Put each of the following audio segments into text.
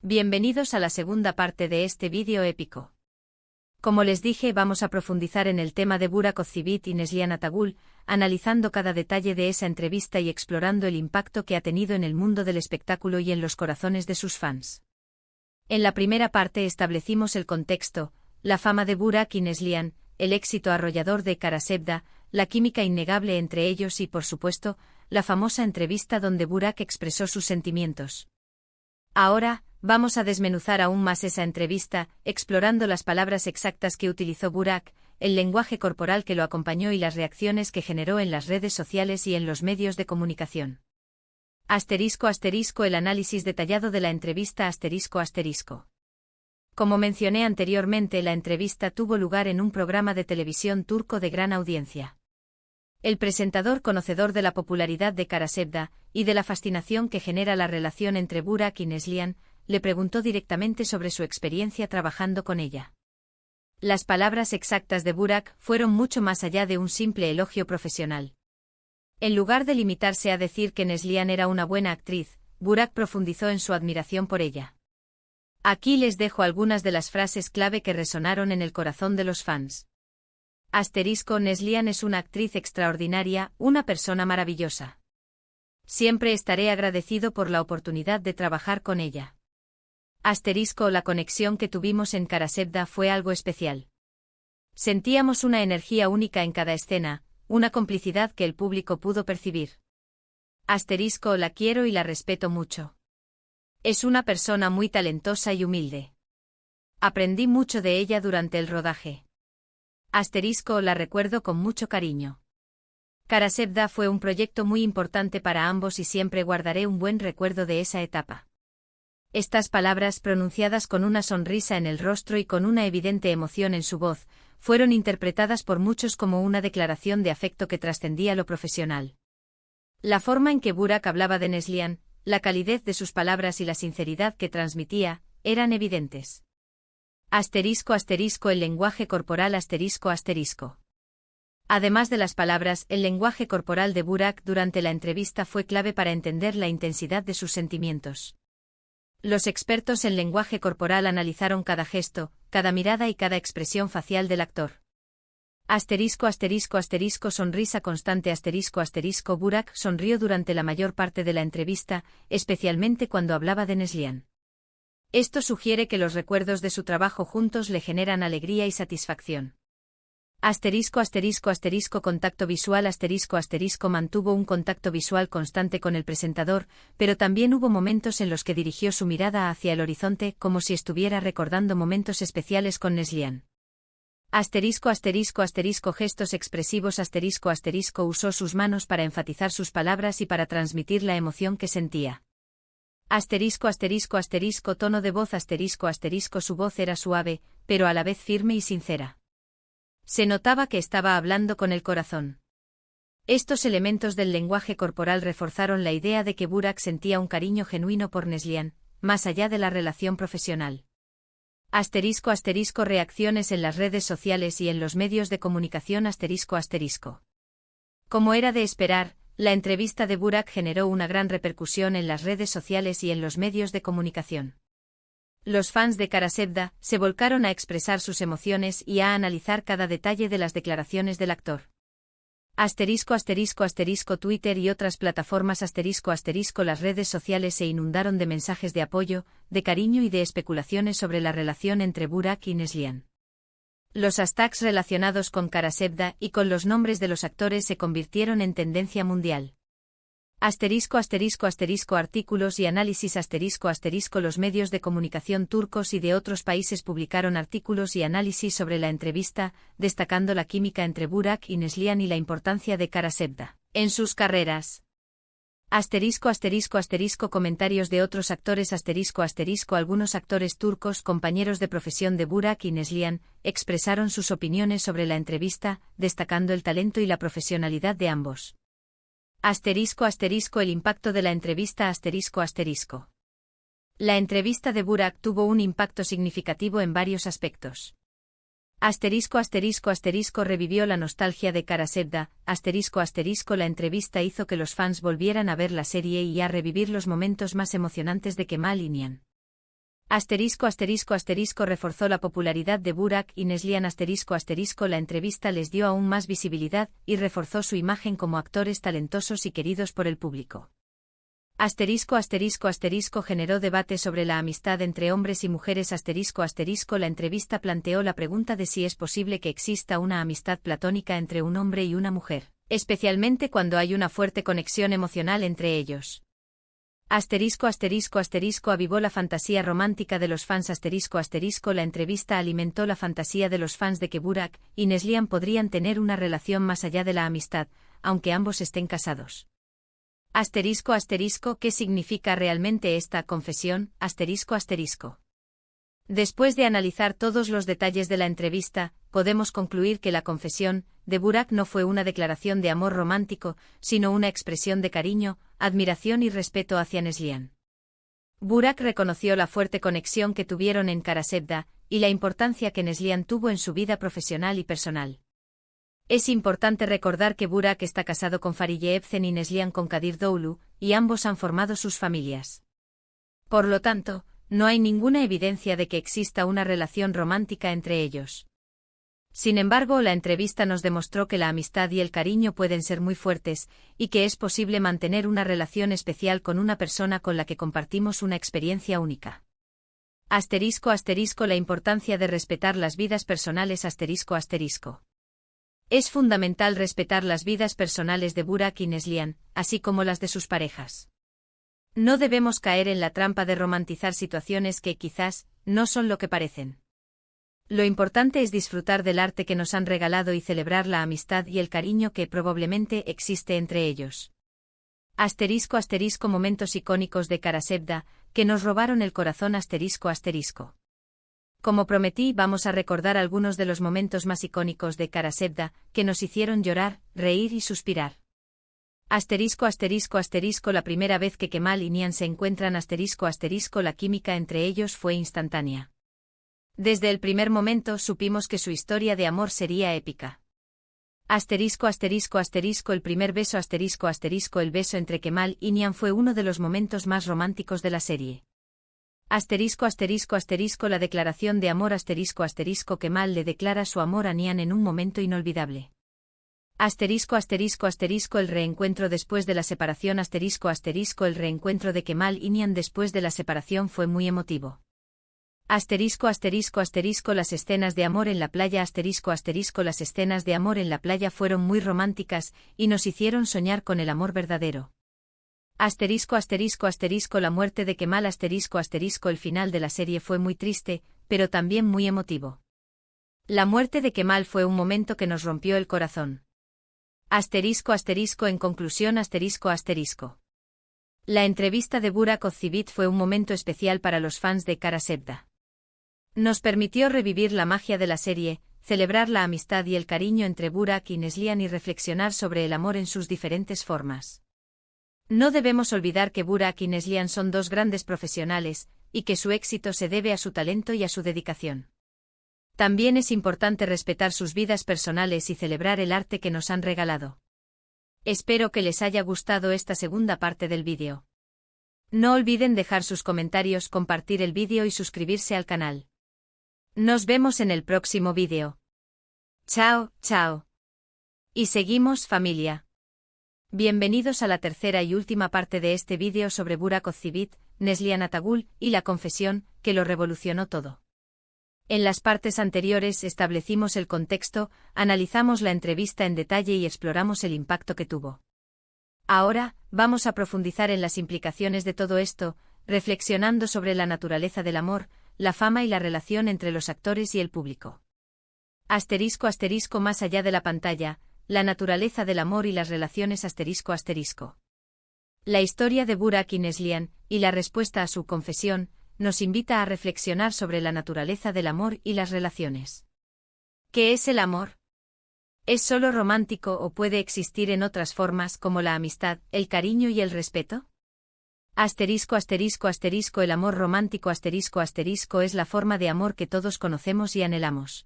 Bienvenidos a la segunda parte de este vídeo épico. Como les dije, vamos a profundizar en el tema de Burak Ozceğit y Neslihan Atagül, analizando cada detalle de esa entrevista y explorando el impacto que ha tenido en el mundo del espectáculo y en los corazones de sus fans. En la primera parte establecimos el contexto, la fama de Burak y Neslihan, el éxito arrollador de Kara Sevda, la química innegable entre ellos y, por supuesto, la famosa entrevista donde Burak expresó sus sentimientos. Ahora, vamos a desmenuzar aún más esa entrevista, explorando las palabras exactas que utilizó Burak, el lenguaje corporal que lo acompañó y las reacciones que generó en las redes sociales y en los medios de comunicación. *** El análisis detallado de la entrevista ***. Como mencioné anteriormente, la entrevista tuvo lugar en un programa de televisión turco de gran audiencia. El presentador, conocedor de la popularidad de Kara Sevda y de la fascinación que genera la relación entre Burak y Neslihan, le preguntó directamente sobre su experiencia trabajando con ella. Las palabras exactas de Burak fueron mucho más allá de un simple elogio profesional. En lugar de limitarse a decir que Neslihan era una buena actriz, Burak profundizó en su admiración por ella. Aquí les dejo algunas de las frases clave que resonaron en el corazón de los fans. Neslihan es una actriz extraordinaria, una persona maravillosa. Siempre estaré agradecido por la oportunidad de trabajar con ella. La conexión que tuvimos en Kara Sevda fue algo especial. Sentíamos una energía única en cada escena, una complicidad que el público pudo percibir. La quiero y la respeto mucho. Es una persona muy talentosa y humilde. Aprendí mucho de ella durante el rodaje. La recuerdo con mucho cariño. Kara Sevda fue un proyecto muy importante para ambos y siempre guardaré un buen recuerdo de esa etapa. Estas palabras, pronunciadas con una sonrisa en el rostro y con una evidente emoción en su voz, fueron interpretadas por muchos como una declaración de afecto que trascendía lo profesional. La forma en que Burak hablaba de Neslihan, la calidez de sus palabras y la sinceridad que transmitía, eran evidentes. El lenguaje corporal ***. Además de las palabras, el lenguaje corporal de Burak durante la entrevista fue clave para entender la intensidad de sus sentimientos. Los expertos en lenguaje corporal analizaron cada gesto, cada mirada y cada expresión facial del actor. Sonrisa constante Burak sonrió durante la mayor parte de la entrevista, especialmente cuando hablaba de Neslihan. Esto sugiere que los recuerdos de su trabajo juntos le generan alegría y satisfacción. Contacto visual mantuvo un contacto visual constante con el presentador, pero también hubo momentos en los que dirigió su mirada hacia el horizonte como si estuviera recordando momentos especiales con Neslihan. Gestos expresivos usó sus manos para enfatizar sus palabras y para transmitir la emoción que sentía. Tono de voz su voz era suave, pero a la vez firme y sincera. Se notaba que estaba hablando con el corazón. Estos elementos del lenguaje corporal reforzaron la idea de que Burak sentía un cariño genuino por Neslihan, más allá de la relación profesional. Reacciones en las redes sociales y en los medios de comunicación Como era de esperar, la entrevista de Burak generó una gran repercusión en las redes sociales y en los medios de comunicación. Los fans de Kara Sevda se volcaron a expresar sus emociones y a analizar cada detalle de las declaraciones del actor. Twitter y otras plataformas las redes sociales se inundaron de mensajes de apoyo, de cariño y de especulaciones sobre la relación entre Burak y Neslihan. Los hashtags relacionados con Kara Sevda y con los nombres de los actores se convirtieron en tendencia mundial. Artículos y análisis Los medios de comunicación turcos y de otros países publicaron artículos y análisis sobre la entrevista, destacando la química entre Burak y Neslihan y la importancia de Kara Sevda en sus carreras. Comentarios de otros actores Algunos actores turcos, compañeros de profesión de Burak y Neslihan, expresaron sus opiniones sobre la entrevista, destacando el talento y la profesionalidad de ambos. El impacto de la entrevista La entrevista de Burak tuvo un impacto significativo en varios aspectos. Revivió la nostalgia de Kara Sevda. La entrevista hizo que los fans volvieran a ver la serie y a revivir los momentos más emocionantes de Kemal y Nihan. Reforzó la popularidad de Burak y Neslihan La entrevista les dio aún más visibilidad y reforzó su imagen como actores talentosos y queridos por el público. Generó debate sobre la amistad entre hombres y mujeres. La entrevista planteó la pregunta de si es posible que exista una amistad platónica entre un hombre y una mujer, especialmente cuando hay una fuerte conexión emocional entre ellos. Avivó la fantasía romántica de los fans. La entrevista alimentó la fantasía de los fans de que Burak y Neslihan podrían tener una relación más allá de la amistad, aunque ambos estén casados. ¿Qué significa realmente esta confesión? Después de analizar todos los detalles de la entrevista, podemos concluir que la confesión de Burak no fue una declaración de amor romántico, sino una expresión de cariño, admiración y respeto hacia Neslihan. Burak reconoció la fuerte conexión que tuvieron en Karasevda y la importancia que Neslihan tuvo en su vida profesional y personal. Es importante recordar que Burak está casado con Fariye Evcen y Neslihan con Kadir Doğulu, y ambos han formado sus familias. Por lo tanto, no hay ninguna evidencia de que exista una relación romántica entre ellos. Sin embargo, la entrevista nos demostró que la amistad y el cariño pueden ser muy fuertes, y que es posible mantener una relación especial con una persona con la que compartimos una experiencia única. La importancia de respetar las vidas personales. Es fundamental respetar las vidas personales de Burak y Neslihan, así como las de sus parejas. No debemos caer en la trampa de romantizar situaciones que quizás no son lo que parecen. Lo importante es disfrutar del arte que nos han regalado y celebrar la amistad y el cariño que probablemente existe entre ellos. Momentos icónicos de Karasevda, que nos robaron el corazón. Como prometí, vamos a recordar algunos de los momentos más icónicos de Karasevda, que nos hicieron llorar, reír y suspirar. La primera vez que Kemal y Nihan se encuentran. La química entre ellos fue instantánea. Desde el primer momento supimos que su historia de amor sería épica. El primer beso. El beso entre Kemal y Nihan fue uno de los momentos más románticos de la serie. La declaración de amor. Kemal le declara su amor a Nihan en un momento inolvidable. El reencuentro después de la separación. El reencuentro de Kemal y Nihan después de la separación fue muy emotivo. Las escenas de amor en la playa. Las escenas de amor en la playa fueron muy románticas y nos hicieron soñar con el amor verdadero. La muerte de Kemal. El final de la serie fue muy triste, pero también muy emotivo. La muerte de Kemal fue un momento que nos rompió el corazón. En conclusión. La entrevista de Burak Ozçivit fue un momento especial para los fans de Karasevda. Nos permitió revivir la magia de la serie, celebrar la amistad y el cariño entre Burak y Neslihan y reflexionar sobre el amor en sus diferentes formas. No debemos olvidar que Burak y Neslihan son dos grandes profesionales, y que su éxito se debe a su talento y a su dedicación. También es importante respetar sus vidas personales y celebrar el arte que nos han regalado. Espero que les haya gustado esta segunda parte del vídeo. No olviden dejar sus comentarios, compartir el vídeo y suscribirse al canal. Nos vemos en el próximo vídeo. Chao, chao. Y seguimos, familia. Bienvenidos a la tercera y última parte de este vídeo sobre Burak Ozçivit, Neslihan Atagul y la confesión, que lo revolucionó todo. En las partes anteriores establecimos el contexto, analizamos la entrevista en detalle y exploramos el impacto que tuvo. Ahora, vamos a profundizar en las implicaciones de todo esto, reflexionando sobre la naturaleza del amor, la fama y la relación entre los actores y el público. Más allá de la pantalla, la naturaleza del amor y las relaciones. La historia de Burak y Neslihan, y la respuesta a su confesión, nos invita a reflexionar sobre la naturaleza del amor y las relaciones. ¿Qué es el amor? ¿Es solo romántico o puede existir en otras formas como la amistad, el cariño y el respeto? El amor romántico. Es la forma de amor que todos conocemos y anhelamos.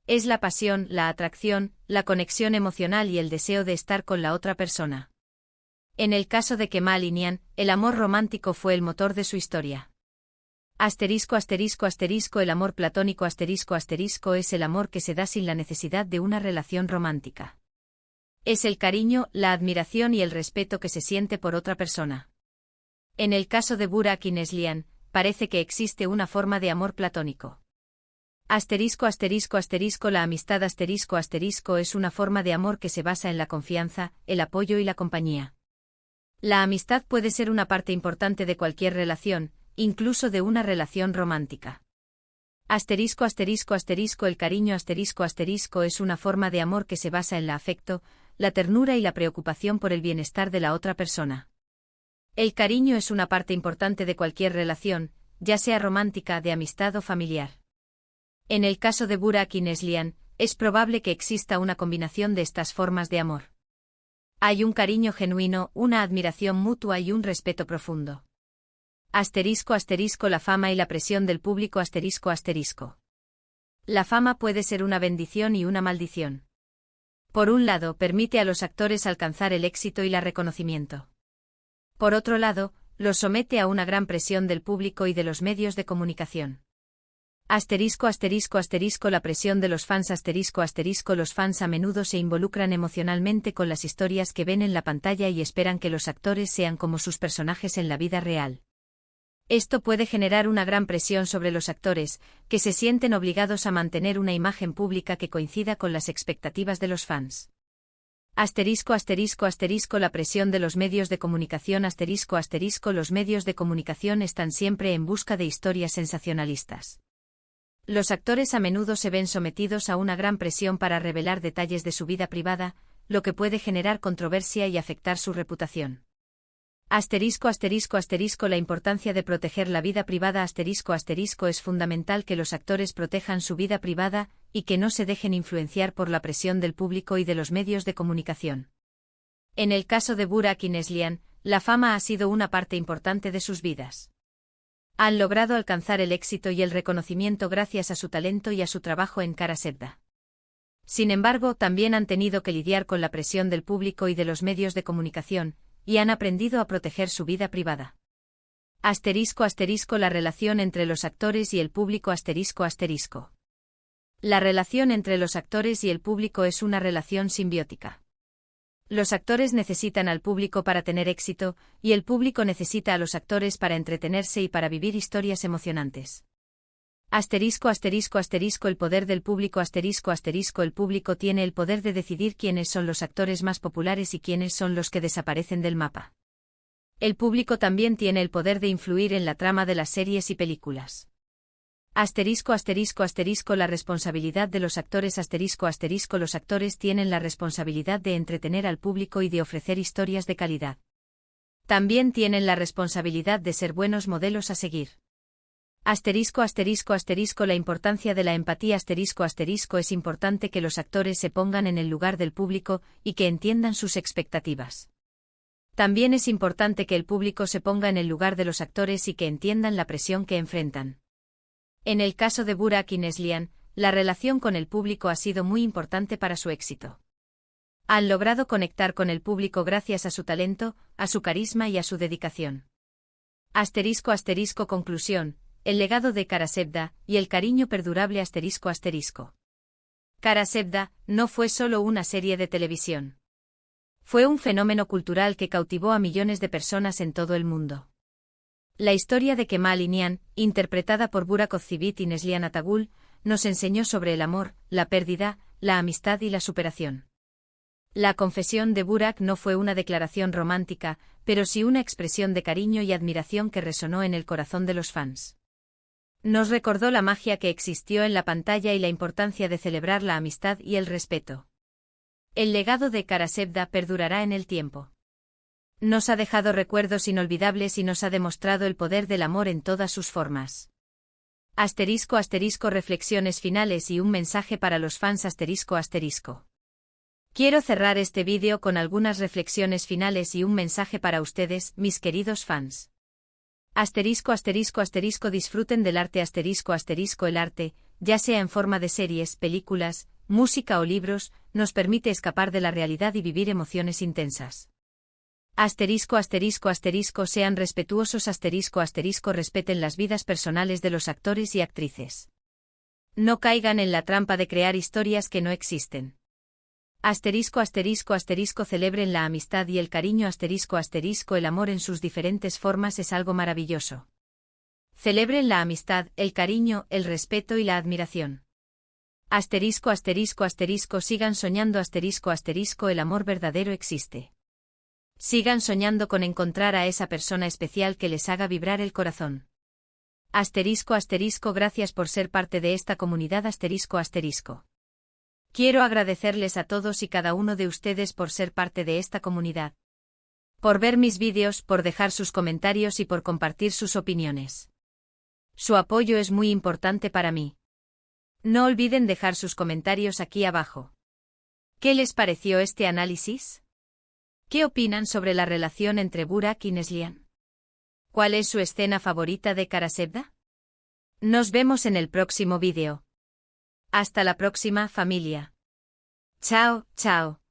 Es la pasión, la atracción, la conexión emocional y el deseo de estar con la otra persona. En el caso de Kemal y Nihan, el amor romántico fue el motor de su historia. Asterisco asterisco asterisco el amor platónico asterisco asterisco es el amor que se da sin la necesidad de una relación romántica. Es el cariño, la admiración y el respeto que se siente por otra persona. En el caso de Burak y Neslihan, parece que existe una forma de amor platónico. Asterisco asterisco asterisco la amistad asterisco asterisco es una forma de amor que se basa en la confianza, el apoyo y la compañía. La amistad puede ser una parte importante de cualquier relación, incluso de una relación romántica. Asterisco asterisco asterisco el cariño asterisco asterisco es una forma de amor que se basa en el afecto, la ternura y la preocupación por el bienestar de la otra persona. El cariño es una parte importante de cualquier relación, ya sea romántica, de amistad o familiar. En el caso de Burak y Neslihan, es probable que exista una combinación de estas formas de amor. Hay un cariño genuino, una admiración mutua y un respeto profundo. Asterisco asterisco la fama y la presión del público asterisco asterisco. La fama puede ser una bendición y una maldición. Por un lado, permite a los actores alcanzar el éxito y el reconocimiento. Por otro lado, los somete a una gran presión del público y de los medios de comunicación. Asterisco asterisco asterisco la presión de los fans asterisco asterisco los fans a menudo se involucran emocionalmente con las historias que ven en la pantalla y esperan que los actores sean como sus personajes en la vida real. Esto puede generar una gran presión sobre los actores, que se sienten obligados a mantener una imagen pública que coincida con las expectativas de los fans. Asterisco asterisco asterisco la presión de los medios de comunicación asterisco asterisco los medios de comunicación están siempre en busca de historias sensacionalistas. Los actores a menudo se ven sometidos a una gran presión para revelar detalles de su vida privada, lo que puede generar controversia y afectar su reputación. Asterisco asterisco asterisco la importancia de proteger la vida privada asterisco asterisco es fundamental que los actores protejan su vida privada y que no se dejen influenciar por la presión del público y de los medios de comunicación. En el caso de Burak y Neslihan, la fama ha sido una parte importante de sus vidas. Han logrado alcanzar el éxito y el reconocimiento gracias a su talento y a su trabajo en Kara Sevda. Sin embargo, también han tenido que lidiar con la presión del público y de los medios de comunicación, y han aprendido a proteger su vida privada. Asterisco asterisco la relación entre los actores y el público asterisco asterisco. La relación entre los actores y el público es una relación simbiótica. Los actores necesitan al público para tener éxito, y el público necesita a los actores para entretenerse y para vivir historias emocionantes. Asterisco asterisco asterisco el poder del público asterisco asterisco el público tiene el poder de decidir quiénes son los actores más populares y quiénes son los que desaparecen del mapa. El público también tiene el poder de influir en la trama de las series y películas. Asterisco asterisco asterisco la responsabilidad de los actores asterisco asterisco los actores tienen la responsabilidad de entretener al público y de ofrecer historias de calidad. También tienen la responsabilidad de ser buenos modelos a seguir. Asterisco asterisco asterisco la importancia de la empatía asterisco asterisco es importante que los actores se pongan en el lugar del público y que entiendan sus expectativas. También es importante que el público se ponga en el lugar de los actores y que entiendan la presión que enfrentan. En el caso de Burak y Neslihan, la relación con el público ha sido muy importante para su éxito. Han logrado conectar con el público gracias a su talento, a su carisma y a su dedicación. Asterisco asterisco conclusión, el legado de Kara Sevda y el cariño perdurable asterisco asterisco. Kara Sevda no fue solo una serie de televisión. Fue un fenómeno cultural que cautivó a millones de personas en todo el mundo. La historia de Kemal Inian, interpretada por Burak Özçivit y Neslihan Atagül, nos enseñó sobre el amor, la pérdida, la amistad y la superación. La confesión de Burak no fue una declaración romántica, pero sí una expresión de cariño y admiración que resonó en el corazón de los fans. Nos recordó la magia que existió en la pantalla y la importancia de celebrar la amistad y el respeto. El legado de Kara Sevda perdurará en el tiempo. Nos ha dejado recuerdos inolvidables y nos ha demostrado el poder del amor en todas sus formas. Asterisco asterisco reflexiones finales y un mensaje para los fans asterisco asterisco. Quiero cerrar este vídeo con algunas reflexiones finales y un mensaje para ustedes, mis queridos fans. Asterisco asterisco asterisco disfruten del arte asterisco asterisco el arte, ya sea en forma de series, películas, música o libros, nos permite escapar de la realidad y vivir emociones intensas. Asterisco asterisco asterisco sean respetuosos asterisco asterisco respeten las vidas personales de los actores y actrices. No caigan en la trampa de crear historias que no existen. Asterisco asterisco asterisco celebren la amistad y el cariño asterisco asterisco el amor en sus diferentes formas es algo maravilloso. Celebren la amistad, el cariño, el respeto y la admiración. Asterisco asterisco asterisco sigan soñando asterisco asterisco el amor verdadero existe. Sigan soñando con encontrar a esa persona especial que les haga vibrar el corazón. Asterisco asterisco gracias por ser parte de esta comunidad asterisco asterisco. Quiero agradecerles a todos y cada uno de ustedes por ser parte de esta comunidad. Por ver mis vídeos, por dejar sus comentarios y por compartir sus opiniones. Su apoyo es muy importante para mí. No olviden dejar sus comentarios aquí abajo. ¿Qué les pareció este análisis? ¿Qué opinan sobre la relación entre Burak y Neslihan? ¿Cuál es su escena favorita de Karasevda? Nos vemos en el próximo vídeo. Hasta la próxima, familia. Chao, chao.